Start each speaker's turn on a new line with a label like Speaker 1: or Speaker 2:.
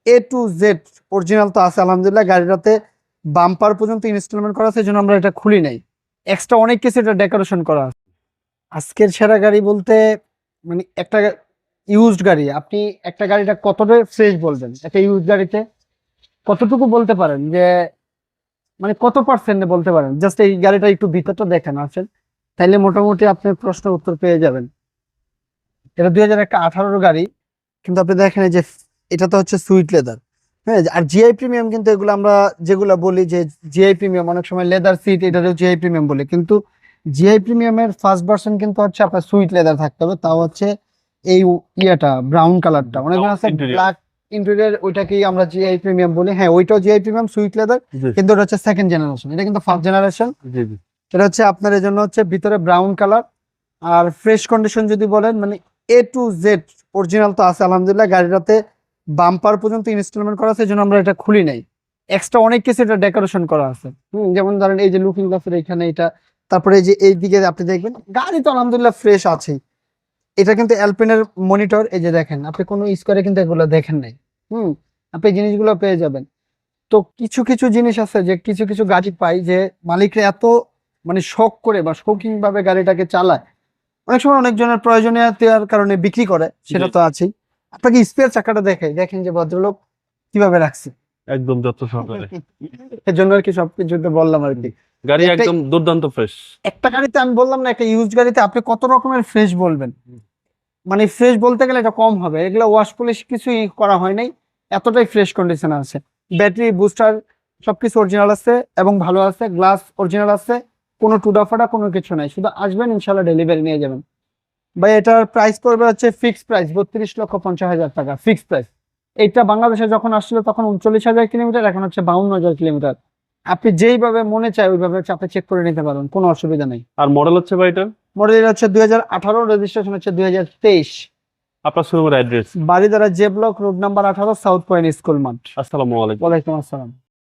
Speaker 1: A to Z original তো আছে আলহামদুলিল্লাহ। গাড়িটাতে বাম্পার পর্যন্ত ইনস্টলমেন্ট করা আছে, এই জন্য আমরা এটা খুলি নাই। এক্সট্রা অনেক কিছু এটা ডেকোরেশন করা আছে। আজকের সেরা গাড়ি বলতে মানে একটা ইউজড গাড়ি, আপনি একটা গাড়িটা কতটা ফ্রেশ বলবেন? একটা ইউজড গাড়িতে কতটুকু বলতে পারেন যে মানে কত পার্সেন্টে বলতে পারেন? জাস্ট এই গাড়িটা একটু ভিতরটা দেখেন আসেন, তাইলে মোটামুটি আপনি প্রশ্নের উত্তর পেয়ে যাবেন। এটা 2018 গাড়ি, কিন্তু আপনি দেখেন এই যে এটা তো হচ্ছে সুইট লেদার। হ্যাঁ, আর জিআই প্রিমিয়াম কিন্তু এগুলো আমরা যেগুলা বলি যে জিআই প্রিমিয়াম, অনেক সময় লেদার সিট এটাও জিআই প্রিমিয়াম বলে, কিন্তু জিআই প্রিমিয়ামের ফার্স্ট ভার্সন কিন্তু হচ্ছে আপনার সুইট লেদার থাকতে হবে, তাও হচ্ছে এই ইয়েটা ব্রাউন কালারটা। অনেকজন আছে ব্ল্যাক ইন্টেরিয়র, ওইটাকেই আমরা জিআই প্রিমিয়াম বলি। হ্যাঁ, ওইটাও জিআই প্রিমিয়াম সুইট লেদার, কিন্তু এটা হচ্ছে সেকেন্ড জেনারেশন, এটা কিন্তু ফার্স্ট জেনারেশন। এটা হচ্ছে আপনার এই জন্য হচ্ছে ভিতরে ব্রাউন কালার। আর ফ্রেশ কন্ডিশন যদি বলেন, মানে এ টু জেড অরিজিনাল তো আছে আলহামদুলিল্লাহ। গাড়িটাতে বাম্পার পর্যন্ত ইনস্টলমেন্ট করা আছে, এই জন্য আমরা এটা খুলি নাই। এক্সট্রা অনেক কিছু এটা ডেকোরেশন করা আছে। যেমন ধরেন এই যে লুকিং গ্লাসের এখানে এটা, তারপরে এই যে এই দিকে আপনি দেখবেন গাড়ি তো আলহামদুলিল্লাহ ফ্রেশ আছেই। এটা কিন্তু অ্যালপিনের মনিটর, এই যে দেখেন, আপনি কোনো স্কোয়ারে কিন্তু এগুলো দেখেন নাই। আপনি এই জিনিসগুলো পেয়ে যাবেন। তো কিছু কিছু জিনিস আছে যে কিছু কিছু গাড়ি পাই যে মালিকরা এত মানে শখ করে বা শৌখিন ভাবে গাড়িটাকে চালায়, অনেক সময় অনেকজনের প্রয়োজনীয়তার কারণে বিক্রি করে, সেটা তো আছেই। আপনাকে স্পেয়ার চাকাটা দেখেন যে ভদ্রলোক কিভাবে রাখছে,
Speaker 2: একদম যত্ন সহকারে।
Speaker 1: এর জন্য আর কি সবকিছুতে বললাম আর কি।
Speaker 2: গাড়ি একদম দুর্দান্ত ফ্রেশ।
Speaker 1: একটা গাড়িতে আমি বললাম না, একটা ইউজ গাড়িতে আপনি কত রকমের ফ্রেশ বলবেন? মানে ফ্রেশ বলতে গেলে এটা কম হবে, এগুলো ওয়াশ পলিশ কিছুই করা হয় নাই, এতটাই ফ্রেশ কন্ডিশন আছে। ব্যাটারি বুস্টার সবকিছু অরিজিনাল আছে এবং ভালো আছে, গ্লাস অরিজিনাল আছে, কোনো টুডা ফাটা কোনো কিছু নাই। শুধু আসবেন, ইনশাল্লাহ ডেলিভারি নিয়ে যাবেন। ভাই এটার প্রাইস পড়বে হচ্ছে ফিক্সড প্রাইস 32,50,000 টাকা, ফিক্সড প্রাইস। এটা বাংলাদেশে যখন আসছিল তখন 39,000 কিলোমিটার, এখন হচ্ছে 52,000 কিলোমিটার। আপনি যেইভাবে মনে চায় ওইভাবে হচ্ছে আপনি চেক করে নিতে পারবেন, কোনো অসুবিধা নেই।
Speaker 2: আর মডেল হচ্ছে ভাই এটা?
Speaker 1: মডেল হচ্ছে 2018, রেজিস্ট্রেশন হচ্ছে 2023।
Speaker 2: আপনার শোরুমের address?
Speaker 1: Baridhara J block, road number 18, south point school মাঠ।
Speaker 2: আসসালামু আলাইকুম।
Speaker 1: ওয়ালাইকুম আসসালাম।